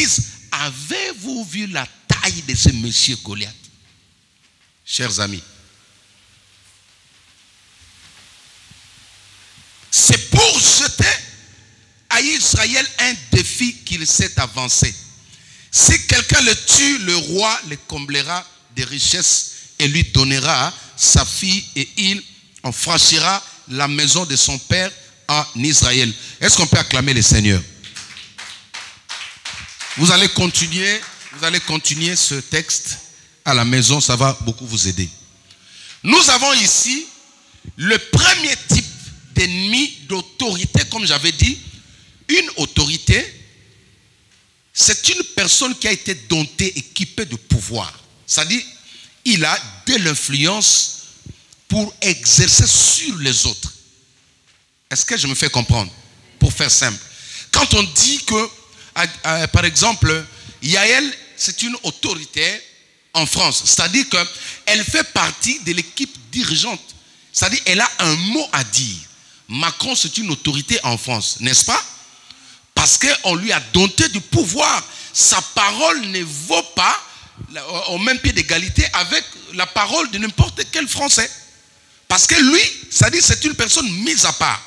disent, avez-vous vu la taille de ce monsieur Goliath? Chers amis, c'est pour jeter à Israël un défi qu'il s'est avancé. Si quelqu'un le tue, le roi le comblera de richesses et lui donnera sa fille et il en franchira la maison de son père en Israël. Est-ce qu'on peut acclamer le Seigneur? Vous allez continuer ce texte à la maison, ça va beaucoup vous aider. Nous avons ici le premier type d'ennemi d'autorité, comme j'avais dit. Une autorité, c'est une personne qui a été domptée, équipée de pouvoir. C'est-à-dire, il a de l'influence pour exercer sur les autres. Est-ce que je me fais comprendre? Pour faire simple. Quand on dit que, par exemple, Yael, c'est une autorité en France. C'est-à-dire qu'elle fait partie de l'équipe dirigeante. C'est-à-dire qu'elle a un mot à dire. Macron, c'est une autorité en France, n'est-ce pas? Parce qu'on lui a dompté du pouvoir. Sa parole ne vaut pas au même pied d'égalité avec la parole de n'importe quel Français. Parce que lui, c'est-à-dire c'est une personne mise à part.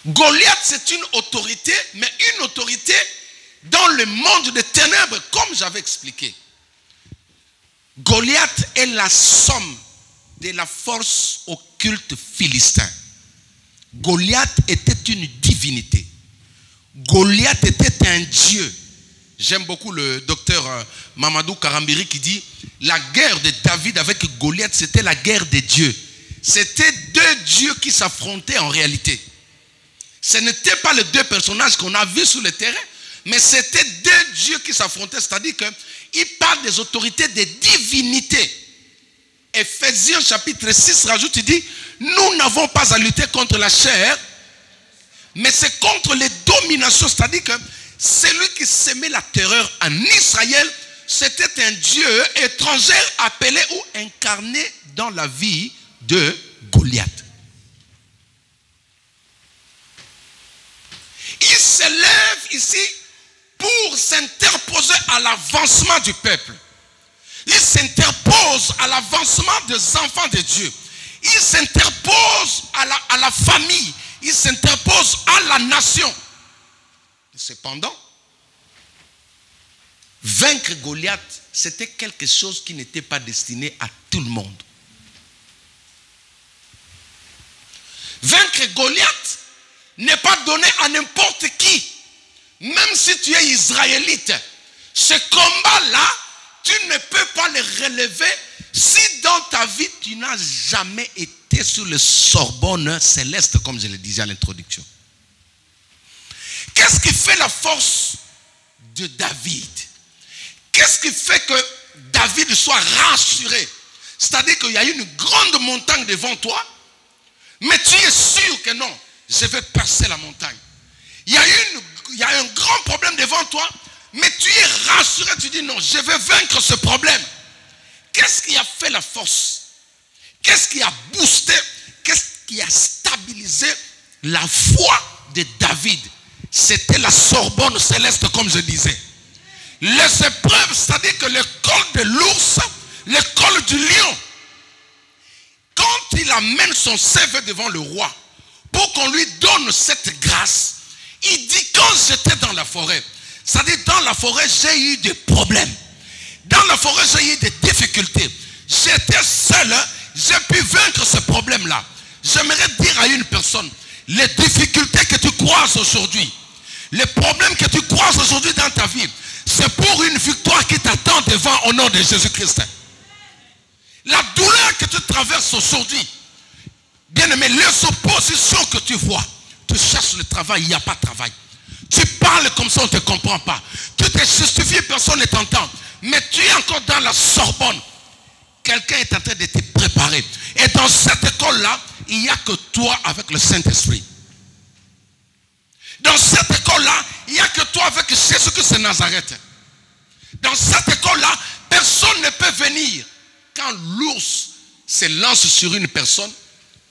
Goliath, c'est une autorité, mais une autorité dans le monde des ténèbres, comme j'avais expliqué. Goliath est la somme de la force occulte philistin. Goliath était une divinité. Goliath était un dieu. J'aime beaucoup le docteur Mamadou Karambiri qui dit la guerre de David avec Goliath, c'était la guerre des dieux. C'était deux dieux qui s'affrontaient en réalité. Ce n'étaient pas les deux personnages qu'on a vus sur le terrain, mais c'était deux dieux qui s'affrontaient. C'est-à-dire qu'il parle des autorités, des divinités. Ephésiens chapitre 6 rajoute, il dit, nous n'avons pas à lutter contre la chair, mais c'est contre les dominations. C'est-à-dire que celui qui semait la terreur en Israël, c'était un dieu étranger appelé ou incarné dans la vie de Goliath. Il s'élève ici pour s'interposer à l'avancement du peuple. Il s'interpose à l'avancement des enfants de Dieu. Il s'interpose à la famille. Il s'interpose à la nation. Cependant, vaincre Goliath, c'était quelque chose qui n'était pas destiné à tout le monde. Vaincre Goliath n'est pas donné à n'importe qui. Même si tu es israélite, ce combat-là, tu ne peux pas le relever si dans ta vie, tu n'as jamais été sur le Sorbonne céleste, comme je le disais à l'introduction. Qu'est-ce qui fait la force de David? Qu'est-ce qui fait que David soit rassuré? C'est-à-dire qu'il y a une grande montagne devant toi, mais tu es sûr que non, je vais percer la montagne. Il y a un grand problème devant toi, mais tu es rassuré, tu dis non, je vais vaincre ce problème. Qu'est-ce qui a fait la force? Qu'est-ce qui a boosté? Qu'est-ce qui a stabilisé la foi de David? C'était la Sorbonne céleste, comme je disais. Les épreuves, c'est-à-dire que l'école de l'ours, l'école du lion, quand il amène son CV devant le roi, pour qu'on lui donne cette grâce, il dit quand j'étais dans la forêt, c'est-à-dire dans la forêt, j'ai eu des problèmes. Dans la forêt, j'ai eu des difficultés. J'étais seul, j'ai pu vaincre ce problème-là. J'aimerais dire à une personne, les difficultés que tu croises aujourd'hui, les problèmes que tu croises aujourd'hui dans ta vie, c'est pour une victoire qui t'attend devant au nom de Jésus-Christ. La douleur que tu traverses aujourd'hui, bien aimé, les oppositions que tu vois, tu cherches le travail, il n'y a pas de travail. Tu parles comme ça, on ne te comprend pas. Tu te justifies, personne ne t'entend. Mais tu es encore dans la Sorbonne. Quelqu'un est en train de te préparer. Et dans cette école-là, il n'y a que toi avec le Saint-Esprit. Dans cette école-là, il n'y a que toi avec Jésus-Christ de Nazareth. Dans cette école-là, personne ne peut venir. Quand l'ours se lance sur une personne,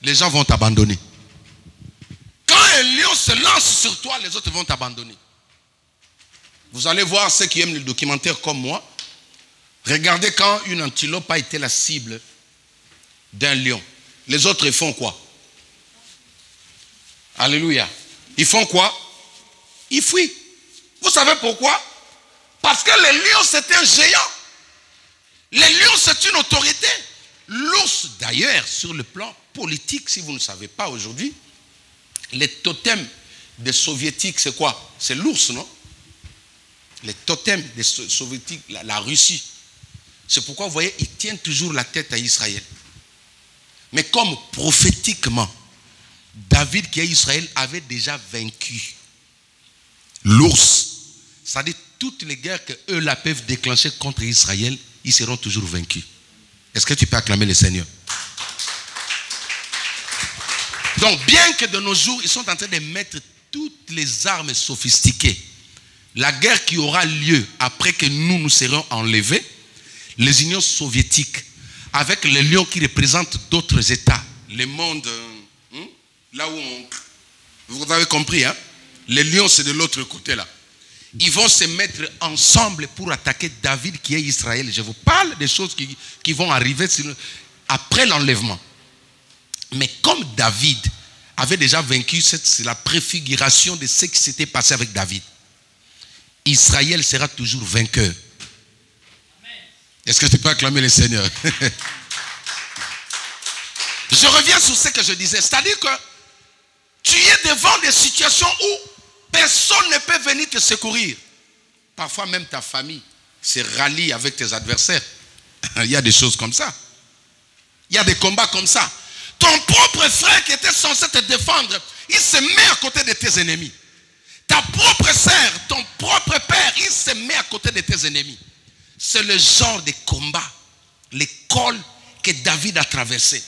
les gens vont t'abandonner. Quand un lion se lance sur toi, les autres vont t'abandonner. Vous allez voir ceux qui aiment le documentaire comme moi. Regardez quand une antilope a été la cible d'un lion. Les autres, ils font quoi? Alléluia. Ils font quoi? Ils fuient. Vous savez pourquoi? Parce que le lion, c'est un géant. Le lion, c'est une autorité. L'ours, d'ailleurs, sur le plan politique, si vous ne savez pas aujourd'hui, les totems des soviétiques, c'est quoi? C'est l'ours, non? Les totems des soviétiques, la Russie. C'est pourquoi, vous voyez, ils tiennent toujours la tête à Israël. Mais comme prophétiquement, David qui est Israël avait déjà vaincu l'ours. C'est-à-dire toutes les guerres que eux là peuvent déclencher contre Israël, ils seront toujours vaincus. Est-ce que tu peux acclamer le Seigneur? Donc bien que de nos jours, ils sont en train de mettre toutes les armes sophistiquées, la guerre qui aura lieu après que nous serons enlevés, les unions soviétiques, avec les lions qui représentent d'autres États, le monde, là où on... Vous avez compris, hein? Les lions, c'est de l'autre côté là. Ils vont se mettre ensemble pour attaquer David qui est Israël. Je vous parle des choses qui vont arriver après l'enlèvement. Mais comme David avait déjà vaincu, c'est la préfiguration de ce qui s'était passé avec David. Israël sera toujours vainqueur. Est-ce que tu peux acclamer le Seigneur? Je reviens sur ce que je disais. C'est-à-dire que tu es devant des situations où personne ne peut venir te secourir. Parfois même ta famille se rallie avec tes adversaires. Il y a des choses comme ça. Il y a des combats comme ça. Ton propre frère qui était censé te défendre, il se met à côté de tes ennemis. Ta propre sœur, ton propre père, il se met à côté de tes ennemis. C'est le genre de combat, l'école que David a traversé.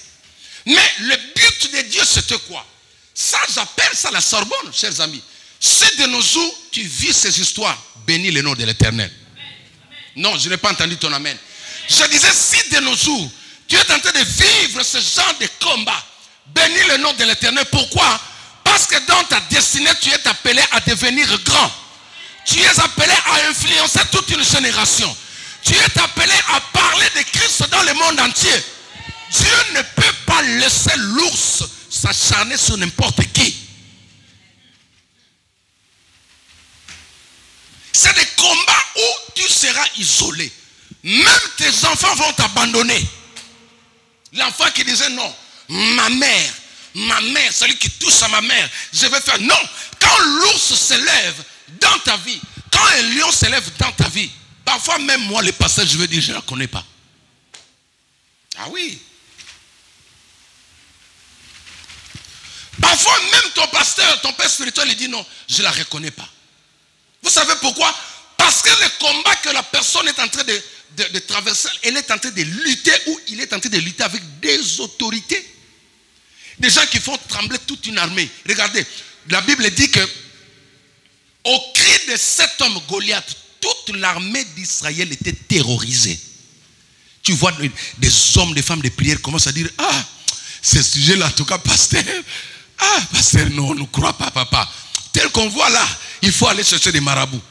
Mais le but de Dieu, c'était quoi? Ça, j'appelle ça la Sorbonne, chers amis. Si de nos jours, tu vis ces histoires, bénis le nom de l'Éternel. Non, je n'ai pas entendu ton amen. Je disais, si de nos jours, tu es en train de vivre ce genre de combat, bénis le nom de l'Éternel. Pourquoi? Parce que dans ta destinée, tu es appelé à devenir grand. Tu es appelé à influencer toute une génération. Tu es appelé à parler de Christ dans le monde entier. Dieu ne peut pas laisser l'ours s'acharner sur n'importe qui. C'est des combats où tu seras isolé. Même tes enfants vont t'abandonner. L'enfant qui disait non, ma mère, celui qui touche à ma mère, je vais faire. Non, quand l'ours se lève dans ta vie, quand un lion se lève dans ta vie, parfois même moi, le pasteur, je vais dire, je ne la connais pas. Ah oui. Parfois même ton pasteur, ton père spirituel, il dit non, je ne la reconnais pas. Vous savez pourquoi? Parce que le combat que la personne est en train de traverser, elle est en train de lutter, ou il est en train de lutter avec des autorités. Des gens qui font trembler toute une armée. Regardez, la Bible dit que au cri de cet homme Goliath, toute l'armée d'Israël était terrorisée. Tu vois des hommes, des femmes de prière commencent à dire, ah, ce sujet-là, en tout cas, pasteur, ah, pasteur, non, on ne croit pas, papa. Tel qu'on voit là, il faut aller chercher des marabouts.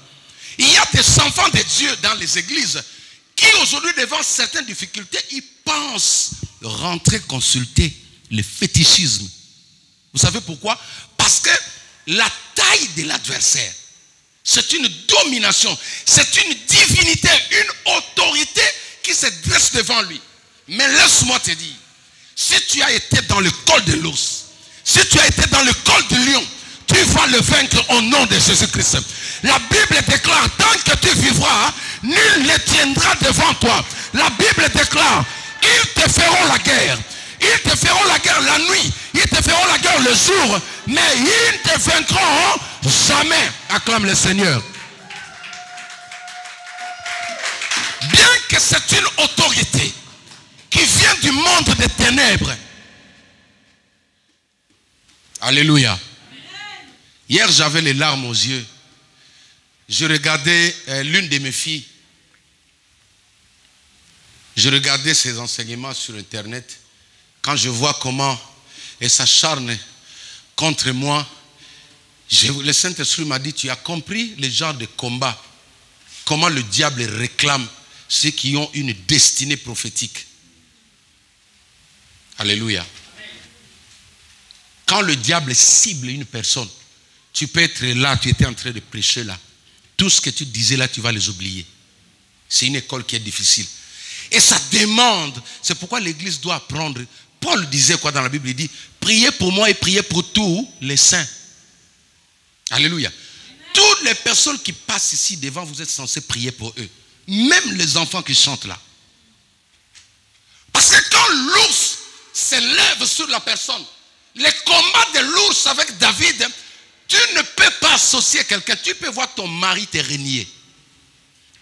Il y a des enfants de Dieu dans les églises qui aujourd'hui, devant certaines difficultés, ils pensent rentrer consulter le fétichisme. Vous savez pourquoi? Parce que la taille de l'adversaire, c'est une domination, c'est une divinité, une autorité qui se dresse devant lui. Mais laisse-moi te dire, si tu as été dans le col de l'ours, si tu as été dans le col du lion, tu vas le vaincre au nom de Jésus-Christ. La Bible déclare, tant que tu vivras, nul ne tiendra devant toi. La Bible déclare, ils te feront la guerre. Ils te feront la guerre la nuit. Ils te feront la guerre le jour. Mais ils ne te vaincront jamais. Acclame le Seigneur. Bien que c'est une autorité qui vient du monde des ténèbres. Alléluia. Hier, j'avais les larmes aux yeux. Je regardais l'une de mes filles. Je regardais ses enseignements sur Internet. Quand je vois comment elle s'acharne contre moi, Le Saint-Esprit m'a dit, tu as compris le genre de combat, comment le diable réclame ceux qui ont une destinée prophétique. Alléluia. Quand le diable cible une personne, tu peux être là, tu étais en train de prêcher là. Tout ce que tu disais là, tu vas les oublier. C'est une école qui est difficile. Et ça demande, c'est pourquoi l'église doit apprendre. Paul disait quoi dans la Bible? Il dit, priez pour moi et priez pour tous les saints. Alléluia. Toutes les personnes qui passent ici devant, vous êtes censés prier pour eux. Même les enfants qui chantent là. Parce que quand l'ours s'élève sur la personne, les combats de l'ours avec David, tu ne peux pas associer quelqu'un. Tu peux voir ton mari te régner.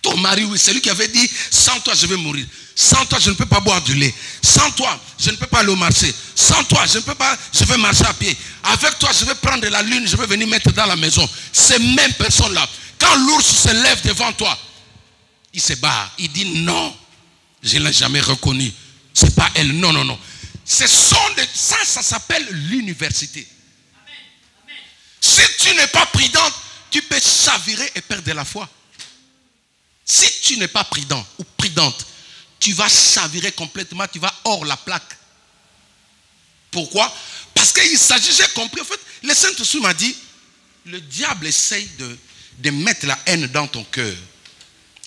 Ton mari, oui, c'est lui qui avait dit, sans toi je vais mourir. Sans toi je ne peux pas boire du lait. Sans toi je ne peux pas aller au marché. Sans toi je ne peux pas, je vais marcher à pied. Avec toi je vais prendre la lune, je vais venir mettre dans la maison. Ces mêmes personnes-là, quand l'ours se lève devant toi, il se barre. Il dit non, je ne l'ai jamais reconnu. C'est pas elle, non, non, non. Ça s'appelle l'université. Si tu n'es pas prudent, tu peux chavirer et perdre la foi. Si tu n'es pas prudent ou prudente, tu vas chavirer complètement, tu vas hors la plaque. Pourquoi? Parce qu'il s'agit, j'ai compris, en fait, le Saint-Esprit m'a dit, le diable essaye de mettre la haine dans ton cœur.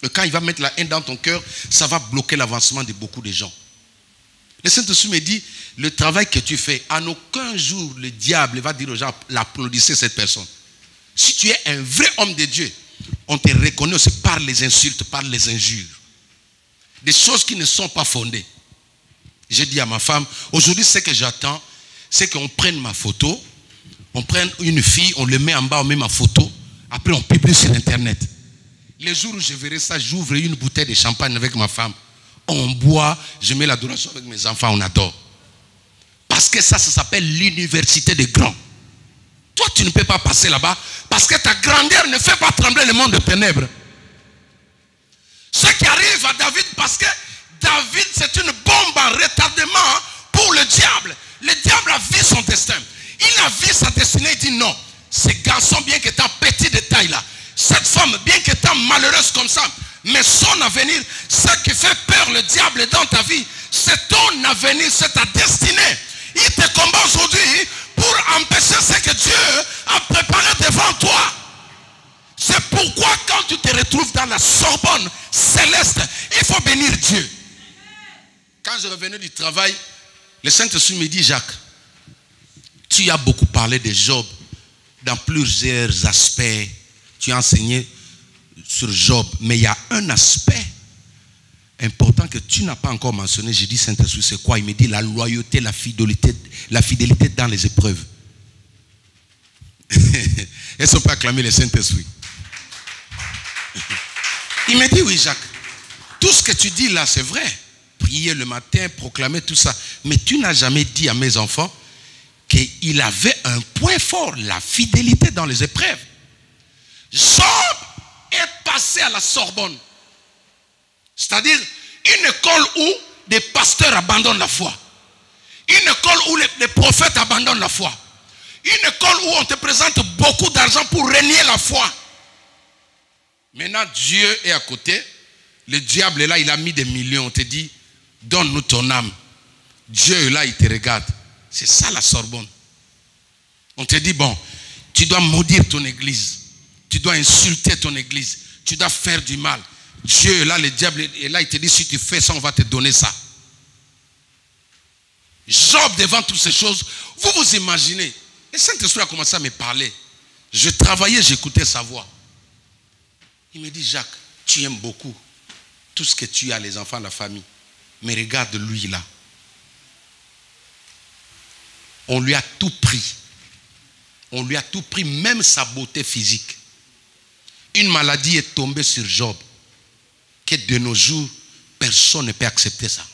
Et quand il va mettre la haine dans ton cœur, ça va bloquer l'avancement de beaucoup de gens. Le Saint-Esprit me dit, le travail que tu fais, en aucun jour le diable va dire aux gens, applaudissez cette personne. Si tu es un vrai homme de Dieu, on te reconnaît aussi par les insultes, par les injures. Des choses qui ne sont pas fondées. J'ai dit à ma femme, aujourd'hui ce que j'attends, c'est qu'on prenne ma photo, on prenne une fille, on le met en bas, on met ma photo, après on publie sur Internet. Les jours où je verrai ça, j'ouvre une bouteille de champagne avec ma femme. On boit, je mets l'adoration avec mes enfants, on adore. Parce que ça s'appelle l'université des grands. Toi, tu ne peux pas passer là-bas parce que ta grandeur ne fait pas trembler le monde de ténèbres. Ce qui arrive à David, parce que David, c'est une bombe en retardement pour le diable. Le diable a vu son destin. Il a vu sa destinée, il dit non. Ce garçon, bien qu'étant petit de taille là, cette femme, bien qu'étant malheureuse comme ça, mais son avenir, ce qui fait peur le diable dans ta vie, c'est ton avenir, c'est ta destinée. Il te combat aujourd'hui pour empêcher ce que Dieu a préparé devant toi. C'est pourquoi quand tu te retrouves dans la Sorbonne céleste, il faut bénir Dieu. Quand je revenais du travail, le Saint-Esprit me dit, Jacques, tu as beaucoup parlé de Job dans plusieurs aspects. Tu as enseigné sur Job, mais il y a un aspect important que tu n'as pas encore mentionné. J'ai dit, Saint-Esprit, c'est quoi? Il me dit la loyauté, la fidélité dans les épreuves. Est-ce qu'on peut acclamer le Saint-Esprit? Il me dit, oui Jacques, tout ce que tu dis là c'est vrai. Prier le matin, proclamer tout ça. Mais tu n'as jamais dit à mes enfants qu'il avait un point fort, la fidélité dans les épreuves. Job est passé à la Sorbonne. C'est-à-dire une école où des pasteurs abandonnent la foi. Une école où les prophètes abandonnent la foi. Une école où on te présente beaucoup d'argent pour renier la foi. Maintenant, Dieu est à côté. Le diable est là, il a mis des millions. On te dit, donne-nous ton âme. Dieu est là, il te regarde. C'est ça la Sorbonne. On te dit, bon, tu dois maudire ton église. Tu dois insulter ton église. Tu dois faire du mal. Dieu est là, le diable est là, il te dit, si tu fais ça, on va te donner ça. Job, devant toutes ces choses, vous vous imaginez. Le Saint-Esprit a commencé à me parler. Je travaillais, j'écoutais sa voix. Il me dit, Jacques, tu aimes beaucoup tout ce que tu as, les enfants, la famille. Mais regarde lui là. On lui a tout pris. On lui a tout pris, même sa beauté physique. Une maladie est tombée sur Job. Que de nos jours, personne ne peut accepter ça.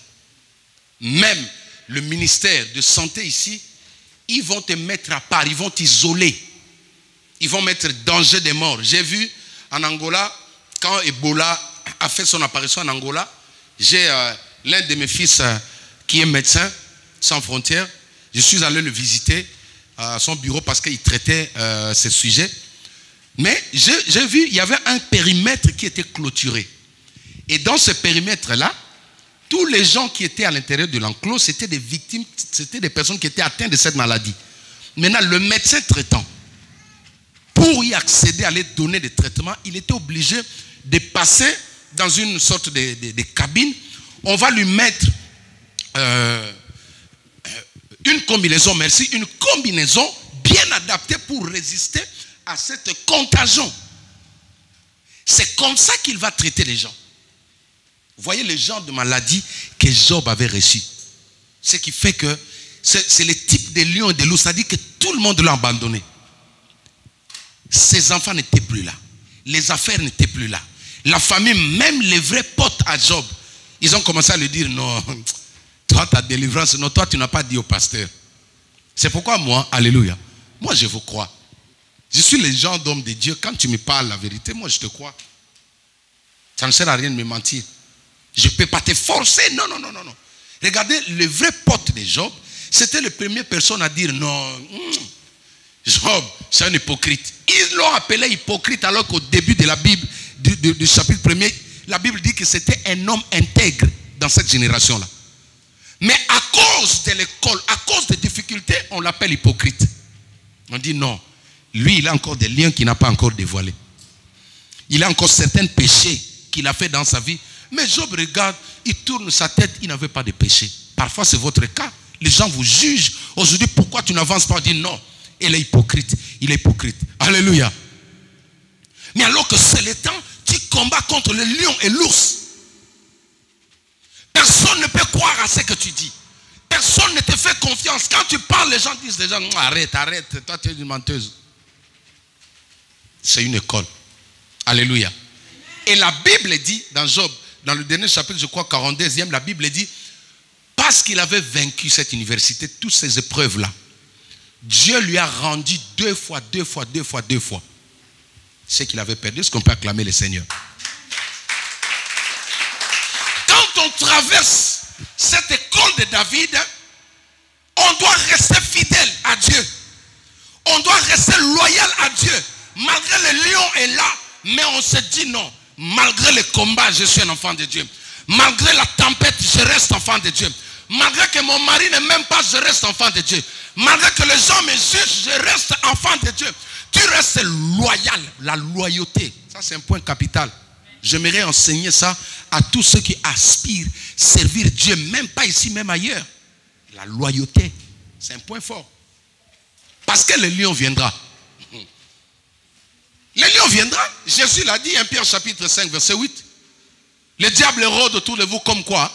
Même le ministère de santé ici, ils vont te mettre à part, ils vont t'isoler. Ils vont mettre danger de mort. J'ai vu en Angola, quand Ebola a fait son apparition en Angola, j'ai l'un de mes fils qui est médecin sans frontières. Je suis allé le visiter à son bureau parce qu'il traitait ce sujet. Mais j'ai vu, il y avait un périmètre qui était clôturé. Et dans ce périmètre-là, tous les gens qui étaient à l'intérieur de l'enclos, c'était des victimes, c'était des personnes qui étaient atteintes de cette maladie. Maintenant, le médecin traitant, pour y accéder, à aller donner des traitements, il était obligé de passer dans une sorte de cabine. On va lui mettre une combinaison, une combinaison bien adaptée pour résister à cette contagion. C'est comme ça qu'il va traiter les gens. Vous voyez le genre de maladie que Job avait reçu. Ce qui fait que c'est le type de lion et de loup. C'est-à-dire que tout le monde l'a abandonné. Ses enfants n'étaient plus là. Les affaires n'étaient plus là. La famille, même les vrais potes à Job, ils ont commencé à lui dire, non, toi ta délivrance, non, toi tu n'as pas dit au pasteur. C'est pourquoi moi, alléluia, moi je vous crois. Je suis le genre d'homme de Dieu. Quand tu me parles la vérité, moi je te crois. Ça ne sert à rien de me mentir. Je ne peux pas te forcer. Non. Regardez, le vrai pote de Job, c'était la première personne à dire non. Job, c'est un hypocrite. Ils l'ont appelé hypocrite alors qu'au début de la Bible, du chapitre 1er, la Bible dit que c'était un homme intègre dans cette génération-là. Mais à cause de l'école, à cause des difficultés, on l'appelle hypocrite. On dit non. Lui, il a encore des liens qu'il n'a pas encore dévoilés. Il a encore certains péchés qu'il a fait dans sa vie. Mais Job regarde, il tourne sa tête, il n'avait pas de péché. Parfois, c'est votre cas. Les gens vous jugent. Aujourd'hui, pourquoi tu n'avances pas? On dit non. Il est hypocrite. Il est hypocrite. Alléluia. Mais alors que c'est le temps, tu combats contre le lion et l'ours. Personne ne peut croire à ce que tu dis. Personne ne te fait confiance. Quand tu parles, les gens disent déjà, arrête, toi tu es une menteuse. C'est une école. Alléluia. Et la Bible dit, dans Job, dans le dernier chapitre, je crois 42e, la Bible dit, parce qu'il avait vaincu cette université, toutes ces épreuves-là, Dieu lui a rendu deux fois ce qu'il avait perdu. Est-ce qu'on peut acclamer le Seigneur? Quand on traverse cette école de David, on doit rester fidèle à Dieu. On doit rester loyal à Dieu. Malgré le lion est là, mais on se dit non. Malgré le combat, je suis un enfant de Dieu. Malgré la tempête, je reste enfant de Dieu. Malgré que mon mari ne m'aime pas, je reste enfant de Dieu. Malgré que les gens me jugent, je reste enfant de Dieu. Tu restes loyal. La loyauté, ça c'est un point capital. J'aimerais enseigner ça à tous ceux qui aspirent servir Dieu, même pas ici, même ailleurs. La loyauté, c'est un point fort. Parce que le lion viendra. Le lion viendra. Jésus l'a dit, 1 Pierre chapitre 5, verset 8. Le diable rôde autour de vous comme quoi?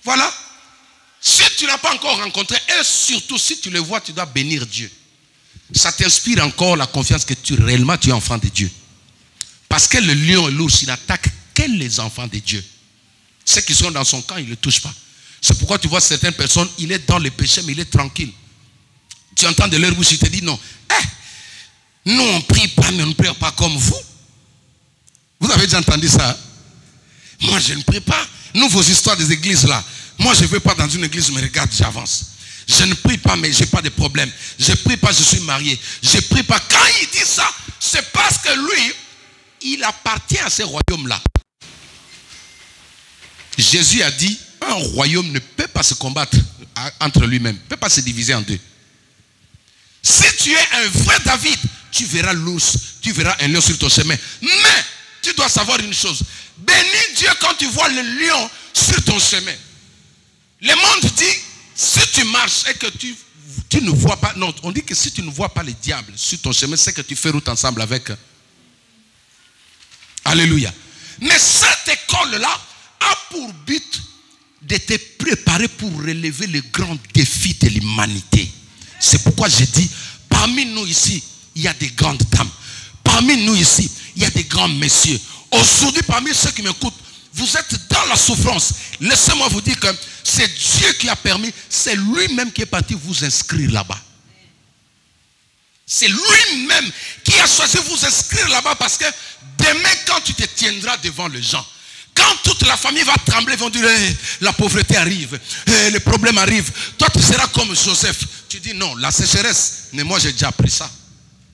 Voilà. Si tu ne l'as pas encore rencontré, et surtout si tu le vois, tu dois bénir Dieu. Ça t'inspire encore la confiance que réellement tu es enfant de Dieu. Parce que le lion et l'ours, il n'attaque que les enfants de Dieu. Ceux qui sont dans son camp, il ne le touche pas. C'est pourquoi tu vois certaines personnes, il est dans le péché, mais il est tranquille. Tu entends de leur bouche, il te dit non. Nous on prie pas, mais on ne prie pas comme vous. Vous avez déjà entendu ça? Moi je ne prie pas. Nous, vos histoires des églises là. Moi je ne vais pas dans une église, mais regarde, j'avance. Je ne prie pas, mais je n'ai pas de problème. Je ne prie pas, je suis marié. Je ne prie pas. Quand il dit ça, c'est parce que lui, il appartient à ce royaume-là. Jésus a dit, un royaume ne peut pas se combattre entre lui-même. Ne peut pas se diviser en deux. Si tu es un vrai David, tu verras l'ours, tu verras un lion sur ton chemin. Mais, tu dois savoir une chose. Bénis Dieu quand tu vois le lion sur ton chemin. Le monde dit, si tu marches et que tu ne vois pas, non, on dit que si tu ne vois pas le diable sur ton chemin, c'est que tu fais route ensemble avec. Alléluia. Mais cette école-là a pour but de te préparer pour relever le grand défi de l'humanité. C'est pourquoi j'ai dit, parmi nous ici, il y a des grandes dames. Parmi nous ici, il y a des grands messieurs. Aujourd'hui, parmi ceux qui m'écoutent, vous êtes dans la souffrance. Laissez-moi vous dire que c'est Dieu qui a permis, c'est lui-même qui est parti vous inscrire là-bas. C'est lui-même qui a choisi de vous inscrire là-bas parce que demain, quand tu te tiendras devant les gens, Quand toute la famille va trembler, ils vont dire, la pauvreté arrive, les problèmes arrivent. Toi, tu seras comme Joseph. Tu dis, non, la sécheresse, mais moi j'ai déjà appris ça.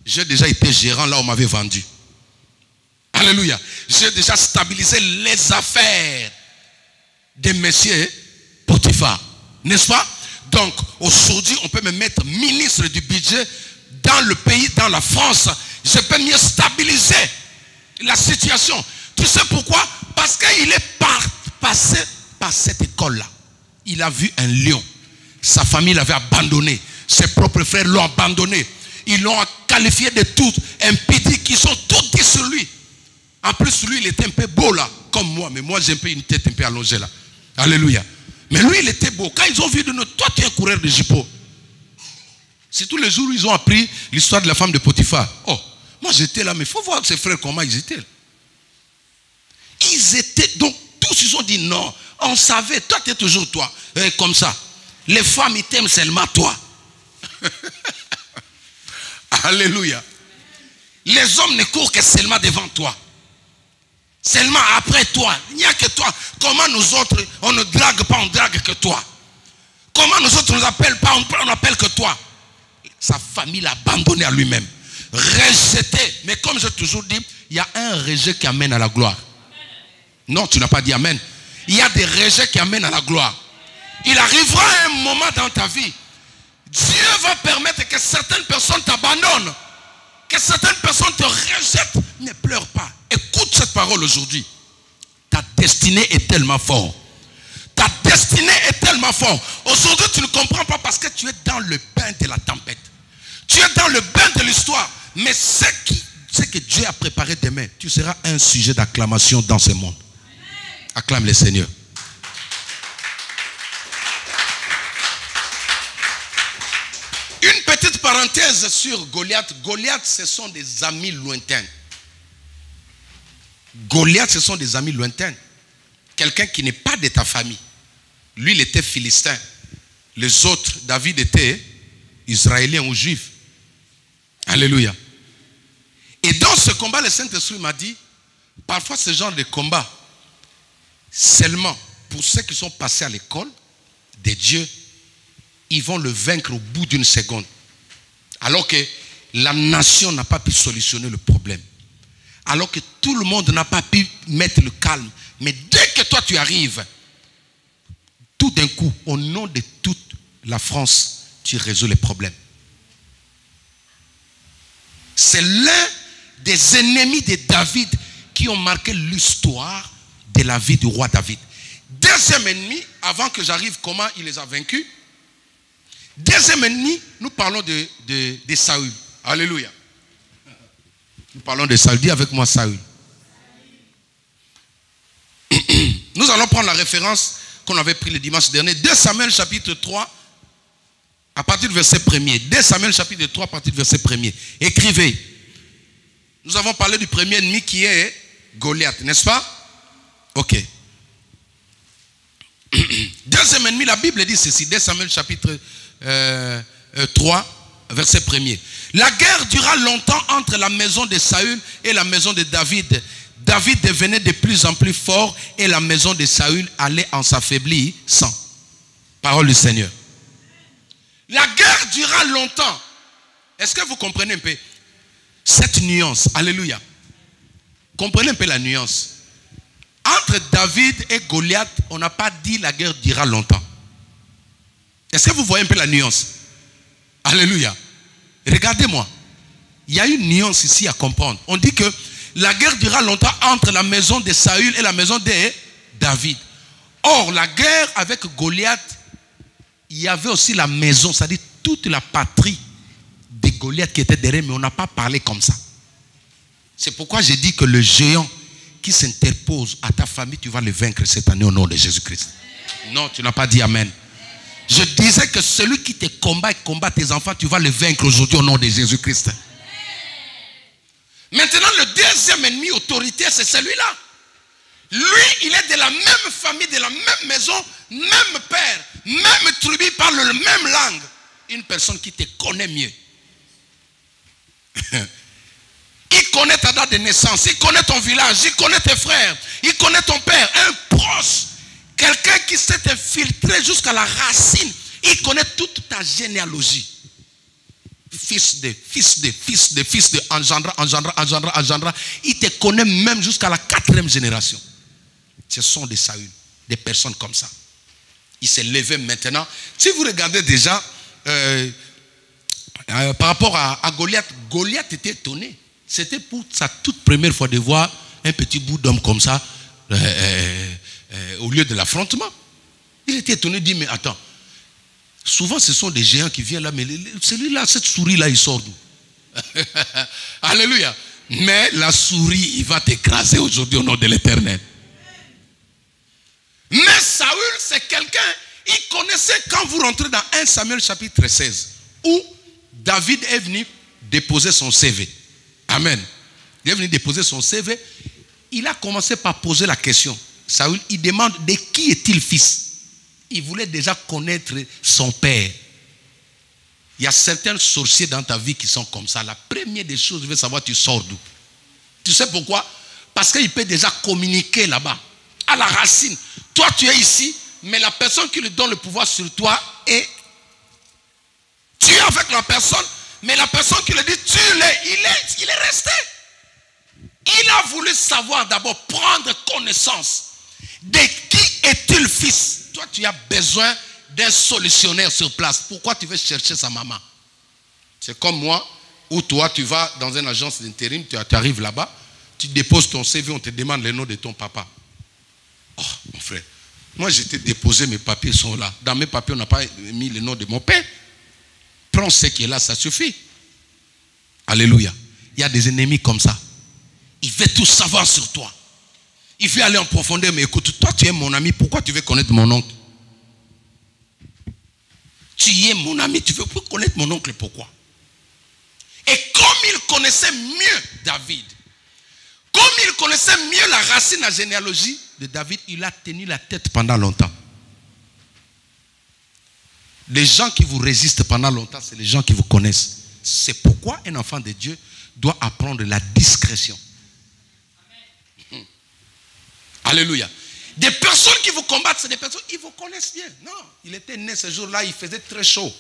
J'ai déjà été gérant là où on m'avait vendu. Alléluia. J'ai déjà stabilisé les affaires des messieurs Potiphar. N'est-ce pas? Donc, aujourd'hui, on peut me mettre ministre du budget dans le pays, dans la France. Je peux mieux stabiliser la situation. Tu sais pourquoi? Parce qu'il est passé par cette école-là. Il a vu un lion. Sa famille l'avait abandonné. Ses propres frères l'ont abandonné. Ils l'ont qualifié de tout impudique. Ils sont tous dit sur lui. En plus, lui, il était un peu beau là, comme moi. Mais moi, j'ai un peu une tête un peu allongée là. Alléluia. Mais lui, il était beau. Quand ils ont vu de nous, toi, tu es un coureur de jippo. C'est tous les jours où ils ont appris l'histoire de la femme de Potiphar. Oh, moi j'étais là, mais il faut voir ses frères comment ils étaient. Ils étaient, donc tous ils ont dit non. On savait, toi tu es toujours toi. Comme ça. Les femmes, ils t'aiment seulement toi. Alléluia. Les hommes ne courent que seulement devant toi. Seulement après toi. Il n'y a que toi. Comment nous autres, on ne drague pas, on drague que toi. Comment nous autres, on ne nous appelle pas, on n'appelle que toi. Sa famille l'a abandonné à lui-même. Rejeté. Mais comme j'ai toujours dit, il y a un rejet qui amène à la gloire. Non, tu n'as pas dit amen. Il y a des rejets qui amènent à la gloire. Il arrivera un moment dans ta vie. Dieu va permettre que certaines personnes t'abandonnent. Que certaines personnes te rejettent. Ne pleure pas. Écoute cette parole aujourd'hui. Ta destinée est tellement forte. Ta destinée est tellement forte. Aujourd'hui, tu ne comprends pas parce que tu es dans le bain de la tempête. Tu es dans le bain de l'histoire. Mais ce que Dieu a préparé demain, tu seras un sujet d'acclamation dans ce monde. Acclame le Seigneur. Une petite parenthèse sur Goliath. Goliath, ce sont des amis lointains. Goliath, ce sont des amis lointains. Quelqu'un qui n'est pas de ta famille. Lui, il était philistin. Les autres, David était israélien ou juif. Alléluia. Et dans ce combat, le Saint-Esprit m'a dit, parfois ce genre de combat, seulement pour ceux qui sont passés à l'école de Dieu, ils vont le vaincre au bout d'une seconde. Alors que la nation n'a pas pu solutionner le problème. Alors que tout le monde n'a pas pu mettre le calme. Mais dès que toi tu arrives, tout d'un coup, au nom de toute la France, tu résous les problèmes. C'est l'un des ennemis de David qui ont marqué l'histoire de la vie du roi David. Deuxième ennemi, avant que j'arrive, comment il les a vaincus. Deuxième ennemi, nous parlons de Saül. Alléluia. Nous parlons de Saül. Dis avec moi Saül. Nous allons prendre la référence qu'on avait pris le dimanche dernier. 2 Samuel chapitre 3, à partir du verset 1er. 2 Samuel chapitre 3, à partir du verset 1er. Écrivez. Nous avons parlé du premier ennemi qui est Goliath, n'est-ce pas? Ok. Deuxième ennemi, la Bible dit ceci. 2 Samuel chapitre 3, verset 1er. La guerre dura longtemps entre la maison de Saül et la maison de David. David devenait de plus en plus fort et la maison de Saül allait en s'affaiblissant. Parole du Seigneur. La guerre dura longtemps. Est-ce que vous comprenez un peu cette nuance? Alléluia. Comprenez un peu la nuance. Entre David et Goliath, on n'a pas dit la guerre dura longtemps. Est-ce que vous voyez un peu la nuance? Alléluia. Regardez-moi. Il y a une nuance ici à comprendre. On dit que la guerre dura longtemps entre la maison de Saül et la maison de David. Or, la guerre avec Goliath, il y avait aussi la maison, c'est-à-dire toute la patrie de Goliath qui était derrière, mais on n'a pas parlé comme ça. C'est pourquoi j'ai dit que le géant qui s'interpose à ta famille, tu vas le vaincre cette année au nom de Jésus-Christ. Non, tu n'as pas dit amen. Je disais que celui qui te combat et combat tes enfants, tu vas le vaincre aujourd'hui au nom de Jésus-Christ. Maintenant, le deuxième ennemi autoritaire, c'est celui-là. Lui, il est de la même famille, de la même maison, même père, même tribu, parle la même langue. Une personne qui te connaît mieux. Il connaît ta date de naissance, il connaît ton village, il connaît tes frères, il connaît ton père, un proche, quelqu'un qui s'est infiltré jusqu'à la racine, il connaît toute ta généalogie. Fils de, engendra. Il te connaît même jusqu'à la 4e génération. Ce sont des Saül, des personnes comme ça. Il s'est levé maintenant. Si vous regardez déjà, par rapport à Goliath, Goliath était étonné. C'était pour sa toute première fois de voir un petit bout d'homme comme ça au lieu de l'affrontement. Il était étonné, il dit, mais attends, souvent ce sont des géants qui viennent là, mais celui-là, cette souris-là, il sort d'où? Alléluia. Mais la souris, il va t'écraser aujourd'hui au nom de l'Éternel. Mais Saül, c'est quelqu'un, il connaissait quand vous rentrez dans 1 Samuel chapitre 16, où David est venu déposer son CV. Amen. Il est venu déposer son CV. Il a commencé par poser la question. Saül, il demande de qui est-il fils? Il voulait déjà connaître son père. Il y a certains sorciers dans ta vie qui sont comme ça. La première des choses, je veux savoir, tu sors d'où? Tu sais pourquoi? Parce qu'il peut déjà communiquer là-bas, à la racine. Toi, tu es ici, mais la personne qui lui donne le pouvoir sur toi est... Tu es avec la personne, mais la personne qui lui dit, tu l'es, il est resté. Il a voulu savoir d'abord, prendre connaissance de qui est-il fils. Toi, tu as besoin d'un solutionnaire sur place. Pourquoi tu veux chercher sa maman? C'est comme moi, où toi, tu vas dans une agence d'intérim, tu arrives là-bas, tu déposes ton CV, on te demande le nom de ton papa. Oh, mon frère, moi, j'ai été déposé, mes papiers sont là. Dans mes papiers, on n'a pas mis le nom de mon père. Prends ce qui est là, ça suffit. Alléluia. Il y a des ennemis comme ça. Il veut tout savoir sur toi. Il veut aller en profondeur, mais écoute, toi tu es mon ami, pourquoi tu veux connaître mon oncle? Tu es mon ami, tu veux connaître mon oncle, pourquoi? Et comme il connaissait mieux David, comme il connaissait mieux la racine, la généalogie de David, il a tenu la tête pendant longtemps. Les gens qui vous résistent pendant longtemps, c'est les gens qui vous connaissent. C'est pourquoi un enfant de Dieu doit apprendre la discrétion. Alléluia. Des personnes qui vous combattent, c'est des personnes qui vous connaissent bien. Non, il était né ce jour-là, il faisait très chaud.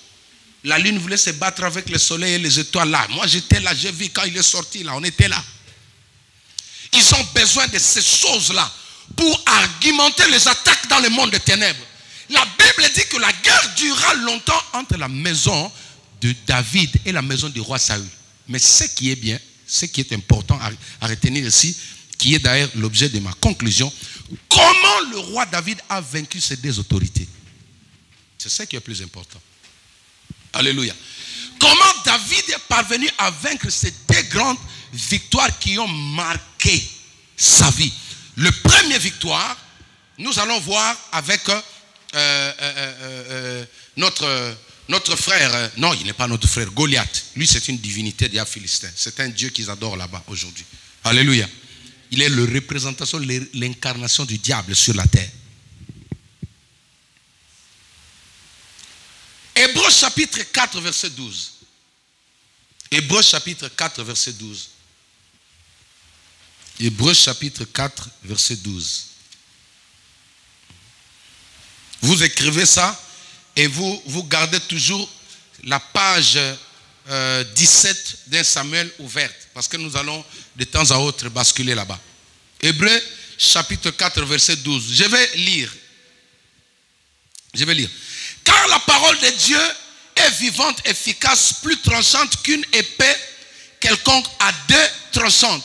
La lune voulait se battre avec le soleil et les étoiles là. Moi j'étais là, j'ai vu quand il est sorti là, on était là. Ils ont besoin de ces choses-là pour argumenter les attaques dans le monde des ténèbres. La Bible dit que la guerre durera longtemps entre la maison de David et la maison du roi Saül. Mais ce qui est bien, ce qui est important à retenir ici, qui est d'ailleurs l'objet de ma conclusion, comment le roi David a vaincu ces deux autorités. C'est ça qui est plus important. Alléluia. Comment David est parvenu à vaincre ces deux grandes victoires qui ont marqué sa vie. Le premier victoire, nous allons voir avec notre frère, non, il n'est pas notre frère, Goliath. Lui, c'est une divinité des Philistins. C'est un dieu qu'ils adorent là-bas aujourd'hui. Alléluia. Il est la représentation, l'incarnation du diable sur la terre. Hébreux chapitre 4, verset 12. Hébreux chapitre 4, verset 12. Hébreux chapitre 4, verset 12. Vous écrivez ça et vous gardez toujours la page 17 d'un Samuel ouverte. Parce que nous allons de temps à autre basculer là-bas. Hébreux chapitre 4, verset 12. Je vais lire. Car la parole de Dieu est vivante, efficace, plus tranchante qu'une épée quelconque à deux tranchantes,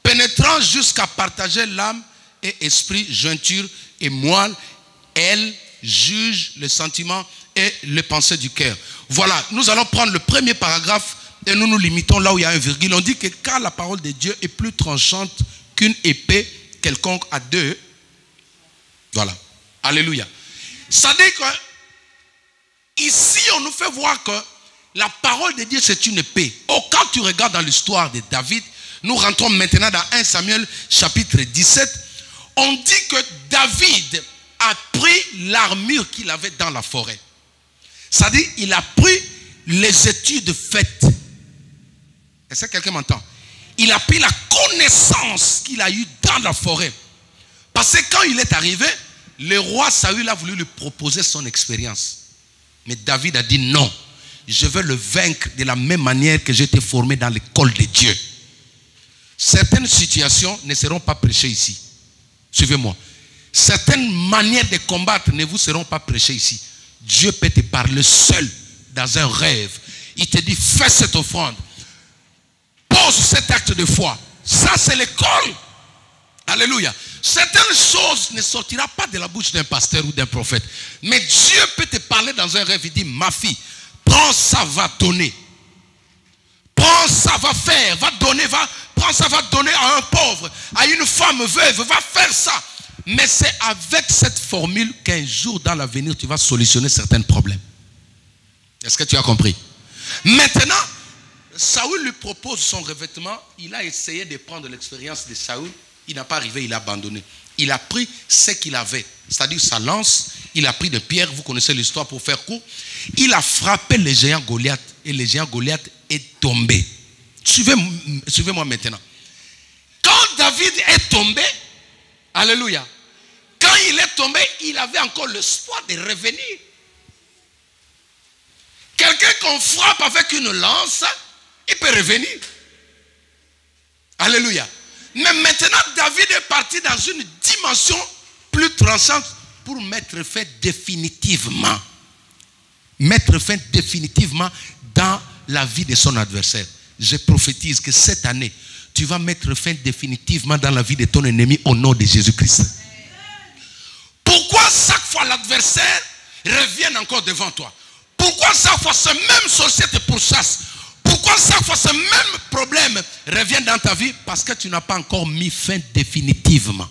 pénétrant jusqu'à partager l'âme et esprit, jointure et moelle. Elle juge les sentiments et les pensées du cœur. Voilà, nous allons prendre le premier paragraphe et nous nous limitons là où il y a un virgule. On dit que car la parole de Dieu est plus tranchante qu'une épée quelconque à deux. Voilà. Alléluia. Ça dit que ici on nous fait voir que la parole de Dieu c'est une épée. Oh, quand tu regardes dans l'histoire de David, nous rentrons maintenant dans 1 Samuel chapitre 17. On dit que David a pris l'armure qu'il avait dans la forêt. C'est-à-dire, il a pris les études faites. Est-ce que quelqu'un m'entend? il a pris la connaissance qu'il a eue dans la forêt. Parce que quand il est arrivé, le roi Saül a voulu lui proposer son expérience. Mais David a dit non. Je veux le vaincre de la même manière que j'ai été formé dans l'école de Dieu. Certaines situations ne seront pas prêchées ici. Suivez-moi. Certaines manières de combattre ne vous seront pas prêchées ici. Dieu peut te parler seul dans un rêve. Il te dit, fais cette offrande. Pose cet acte de foi. Ça, c'est l'école. Alléluia. Certaines choses ne sortiront pas de la bouche d'un pasteur ou d'un prophète. Mais Dieu peut te parler dans un rêve. Il dit, ma fille, prends ça, va donner. Prends ça, va faire, va donner, prends ça, va donner à un pauvre, à une femme veuve, va faire ça. Mais c'est avec cette formule qu'un jour dans l'avenir, tu vas solutionner certains problèmes. Est-ce que tu as compris? Maintenant, Saül lui propose son revêtement. Il a essayé de prendre l'expérience de Saül. Il n'a pas arrivé, il a abandonné. Il a pris ce qu'il avait, c'est-à-dire sa lance. Il a pris des pierres, vous connaissez l'histoire pour faire court. Il a frappé le géant Goliath et le géant Goliath est tombé. Suivez-moi maintenant. Quand David est tombé, alléluia, quand il est tombé, il avait encore l'espoir de revenir. Quelqu'un qu'on frappe avec une lance, il peut revenir. Alléluia. Mais maintenant, David est parti dans une dimension plus tranchante pour mettre fin définitivement. Mettre fin définitivement dans la vie de son adversaire. Je prophétise que cette année, tu vas mettre fin définitivement dans la vie de ton ennemi au nom de Jésus-Christ. Pourquoi chaque fois l'adversaire revient encore devant toi? Pourquoi chaque fois ce même sorcier te pourchasse? Pourquoi chaque fois ce même problème revient dans ta vie? Parce que tu n'as pas encore mis fin définitivement.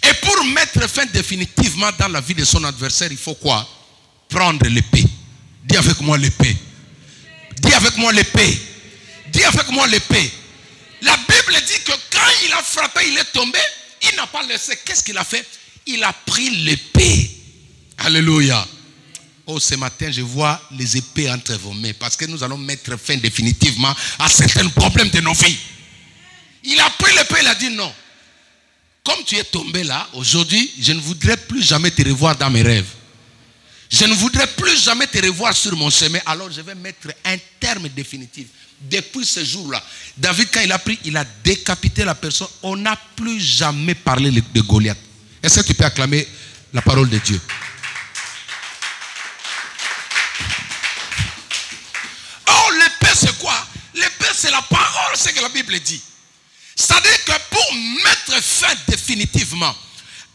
Et pour mettre fin définitivement dans la vie de son adversaire, il faut quoi? Prendre l'épée. Dis avec moi l'épée. Dis avec moi l'épée. Dis avec moi l'épée. La Bible dit que quand il a frappé, il est tombé. Il n'a pas laissé. Qu'est-ce qu'il a fait? Il a pris l'épée. Alléluia. Oh, ce matin, je vois les épées entre vos mains. Parce que nous allons mettre fin définitivement à certains problèmes de nos vies. Il a pris l'épée, il a dit non. Comme tu es tombé là, aujourd'hui, je ne voudrais plus jamais te revoir dans mes rêves. Je ne voudrais plus jamais te revoir sur mon chemin. Alors je vais mettre un terme définitif. Depuis ce jour-là, David, quand il a pris, il a décapité la personne. On n'a plus jamais parlé de Goliath. Est-ce que tu peux acclamer la parole de Dieu? Oh, l'épée c'est quoi? L'épée c'est la parole, c'est ce que la Bible dit. C'est-à-dire que pour mettre fin définitivement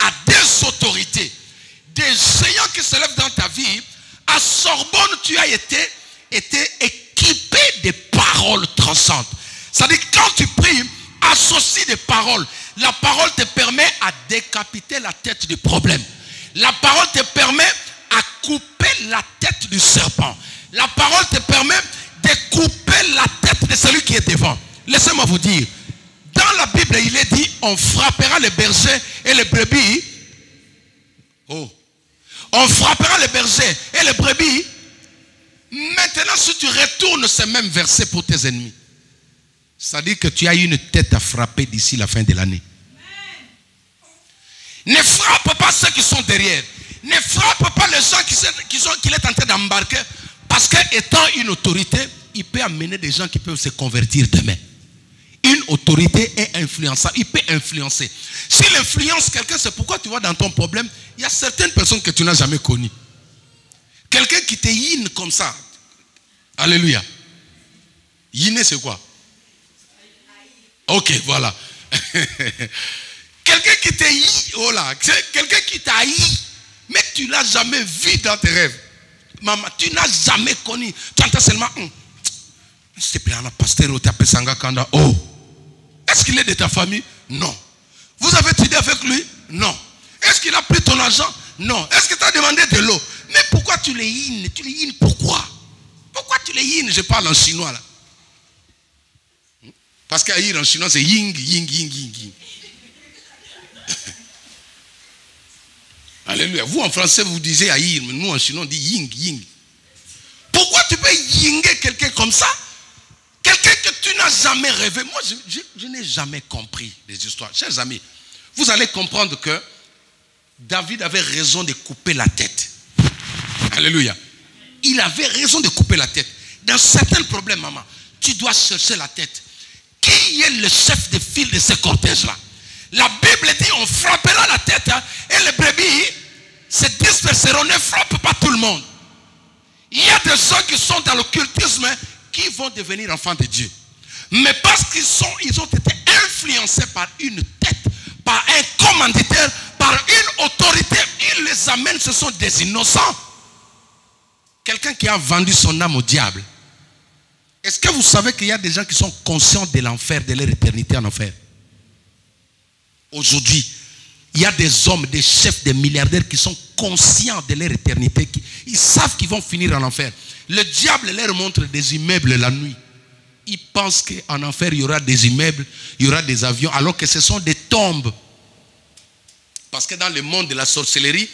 à des autorités, des géants qui se lèvent dans ta vie, à Sorbonne, tu as été équipé de paroles tranchantes. C'est-à-dire que quand tu pries, associe des paroles. La parole te permet à décapiter la tête du problème. La parole te permet à couper la tête du serpent. La parole te permet de couper la tête de celui qui est devant. Laissez-moi vous dire, dans la Bible, il est dit, on frappera les bergers et les brebis. Oh. On frappera les bergers et les brebis. Maintenant, si tu retournes ce même verset pour tes ennemis, c'est-à-dire que tu as une tête à frapper d'ici la fin de l'année. Ne frappe pas ceux qui sont derrière. Ne frappe pas les gens qu'il est en train d'embarquer. Parce qu'étant une autorité, il peut amener des gens qui peuvent se convertir demain. Une autorité est influençable. Il peut influencer. S'il influence quelqu'un, c'est pourquoi tu vois dans ton problème, il y a certaines personnes que tu n'as jamais connues. Quelqu'un qui te yine comme ça. Alléluia. Yine, c'est quoi? Ok, voilà. Quelqu'un qui te yine, oh là, quelqu'un qui t'a haï, mais tu ne l'as jamais vu dans tes rêves. Maman, tu n'as jamais connu. Tu entends seulement, s'il te plaît, on a pasteur au Tapesanga Kanda. Oh, est-ce qu'il est de ta famille? Non. Vous avez étudié avec lui? Non. Est-ce qu'il a pris ton argent? Non. Est-ce que tu as demandé de l'eau? Mais pourquoi tu les yines? Tu les yines pourquoi? Pourquoi tu les yines? Je parle en chinois là. Parce qu'haïr en chinois c'est ying, ying, ying, ying, ying. Alléluia. Vous en français vous disiez haïr, mais nous en chinois on dit ying, ying. Pourquoi tu peux yinger quelqu'un comme ça? Quelqu'un que tu n'as jamais rêvé. Moi, je n'ai jamais compris les histoires. Chers amis, vous allez comprendre que David avait raison de couper la tête. Alléluia. Il avait raison de couper la tête. Dans certains problèmes, maman, tu dois chercher la tête. Qui est le chef de file de ce cortège-là? La Bible dit on frappera la tête, hein, et les brebis se disperseront. Ne frappe pas tout le monde. Il y a des gens qui sont dans l'occultisme qui vont devenir enfants de Dieu. Mais parce qu'ils ont été influencés par une tête, par un commanditaire, par une autorité, ils les amènent, ce sont des innocents. Quelqu'un qui a vendu son âme au diable. Est-ce que vous savez qu'il y a des gens qui sont conscients de l'enfer, de leur éternité en enfer? Aujourd'hui, il y a des hommes, des chefs, des milliardaires qui sont conscients de leur éternité. Ils savent qu'ils vont finir en enfer. Le diable leur montre des immeubles la nuit. Ils pensent qu'en enfer, il y aura des immeubles, il y aura des avions, alors que ce sont des tombes. Parce que dans le monde de la sorcellerie,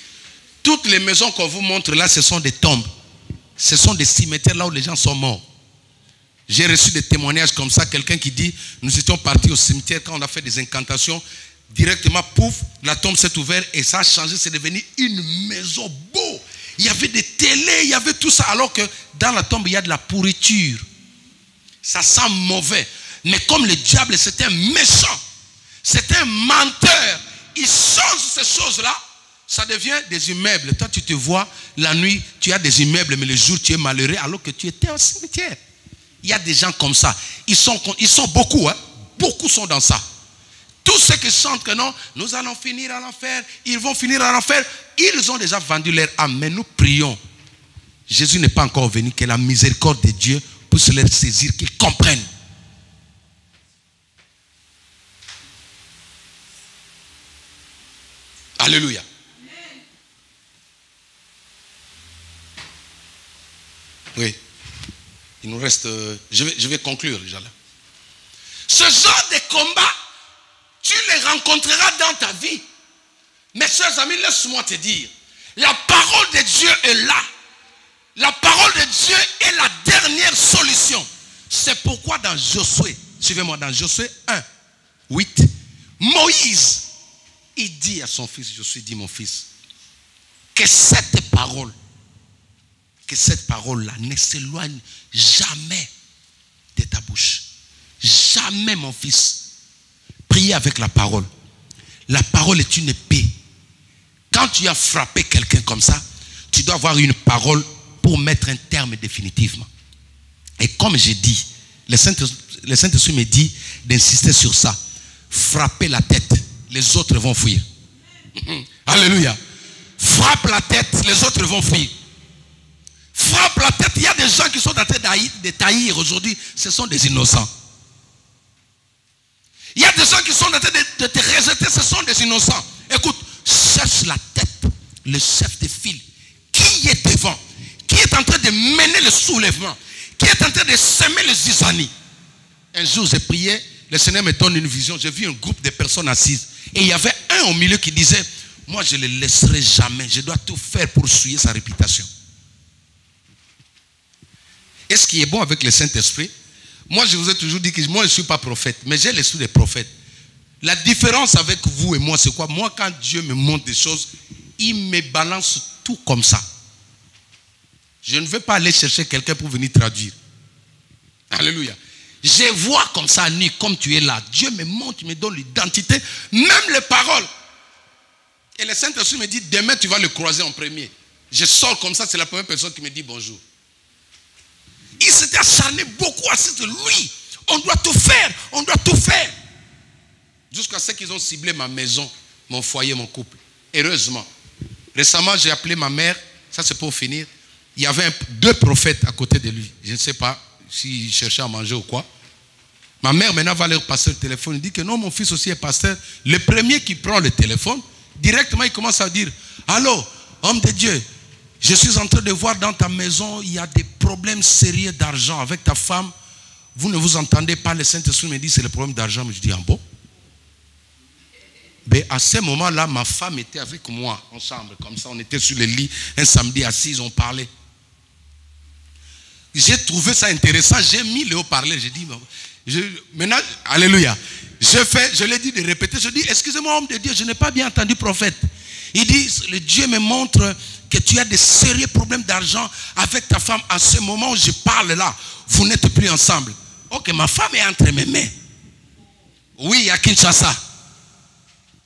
toutes les maisons qu'on vous montre là, ce sont des tombes. Ce sont des cimetières là où les gens sont morts. J'ai reçu des témoignages comme ça, quelqu'un qui dit, nous étions partis au cimetière quand on a fait des incantations, directement, pouf, la tombe s'est ouverte et ça a changé, c'est devenu une maison beau. Il y avait des télés, il y avait tout ça, alors que dans la tombe, il y a de la pourriture. Ça sent mauvais. Mais comme le diable, c'est un méchant, c'est un menteur, il change ces choses-là, ça devient des immeubles. Toi, tu te vois, la nuit, tu as des immeubles, mais le jour, tu es malheureux, alors que tu étais au cimetière. Il y a des gens comme ça. Ils sont beaucoup, hein? Beaucoup sont dans ça. Tous ceux qui chantent que non, nous allons finir en enfer, ils vont finir en enfer, ils ont déjà vendu leur âme. Mais nous prions. Jésus n'est pas encore venu, que la miséricorde de Dieu puisse leur saisir, qu'ils comprennent. Alléluia. Oui. Il nous reste... je vais conclure déjà là. Ce genre de combat, tu les rencontreras dans ta vie. Mes chers amis, laisse-moi te dire, la parole de Dieu est là. La parole de Dieu est la dernière solution. C'est pourquoi dans Josué, suivez-moi, dans Josué 1, 8, Moïse, il dit à son fils, Josué dit, mon fils, que cette parole-là ne s'éloigne jamais de ta bouche. Jamais, mon fils. Priez avec la parole. La parole est une épée. Quand tu as frappé quelqu'un comme ça, tu dois avoir une parole pour mettre un terme définitivement. Et comme j'ai dit, le Saint-Esprit me dit d'insister sur ça. Frapper la tête, les autres vont fuir. Alléluia. Frappe la tête, les autres vont fuir. Frappe la tête. Il y a des gens qui sont en train de taillir aujourd'hui. Ce sont des innocents. Il y a des gens qui sont en train de te rejeter. Ce sont des innocents. Écoute, cherche la tête, le chef de file. Qui est devant? Qui est en train de mener le soulèvement? Qui est en train de semer les zizanies? Un jour, j'ai prié. Le Seigneur me donne une vision. J'ai vu un groupe de personnes assises. Et il y avait un au milieu qui disait, moi, je ne le laisserai jamais. Je dois tout faire pour souiller sa réputation. Et ce qui est bon avec le Saint-Esprit, moi je vous ai toujours dit que moi je ne suis pas prophète, mais j'ai l'esprit des prophètes. La différence avec vous et moi, c'est quoi? Moi, quand Dieu me montre des choses, il me balance tout comme ça. Je ne veux pas aller chercher quelqu'un pour venir traduire. Alléluia. Je vois comme ça, nuit, comme tu es là. Dieu me montre, il me donne l'identité, même les paroles. Et le Saint-Esprit me dit, demain tu vas le croiser en premier. Je sors comme ça, c'est la première personne qui me dit bonjour. Il s'était acharné beaucoup à ce que lui, on doit tout faire, on doit tout faire. Jusqu'à ce qu'ils ont ciblé ma maison, mon foyer, mon couple. Heureusement. Récemment, j'ai appelé ma mère, ça c'est pour finir. Il y avait deux prophètes à côté de lui. Je ne sais pas s'il cherchait à manger ou quoi. Ma mère maintenant va leur passer le téléphone. Il dit que non, mon fils aussi est pasteur. Le premier qui prend le téléphone, directement il commence à dire, allô, homme de Dieu, je suis en train de voir dans ta maison, il y a des problèmes sérieux d'argent avec ta femme. Vous ne vous entendez pas. Le Saint-Esprit me dit c'est le problème d'argent. Mais je dis, ah bon? Mais à ce moment-là, ma femme était avec moi en chambre. Comme ça, on était sur le lit un samedi assis, on parlait. J'ai trouvé ça intéressant. J'ai mis le haut-parleur. J'ai dit, Maintenant, alléluia. Je l'ai dit de répéter. Je dis, excusez-moi, homme de Dieu, je n'ai pas bien entendu prophète. Il dit, le Dieu me montre que tu as de sérieux problèmes d'argent avec ta femme. À ce moment où je parle là, vous n'êtes plus ensemble. Ok, ma femme est entre mes mains. Oui, à Kinshasa.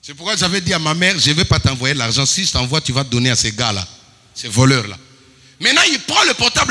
C'est pourquoi j'avais dit à ma mère, je ne vais pas t'envoyer l'argent. Si je t'envoie, tu vas donner à ces gars-là, ces voleurs-là. Maintenant, il prend le portable.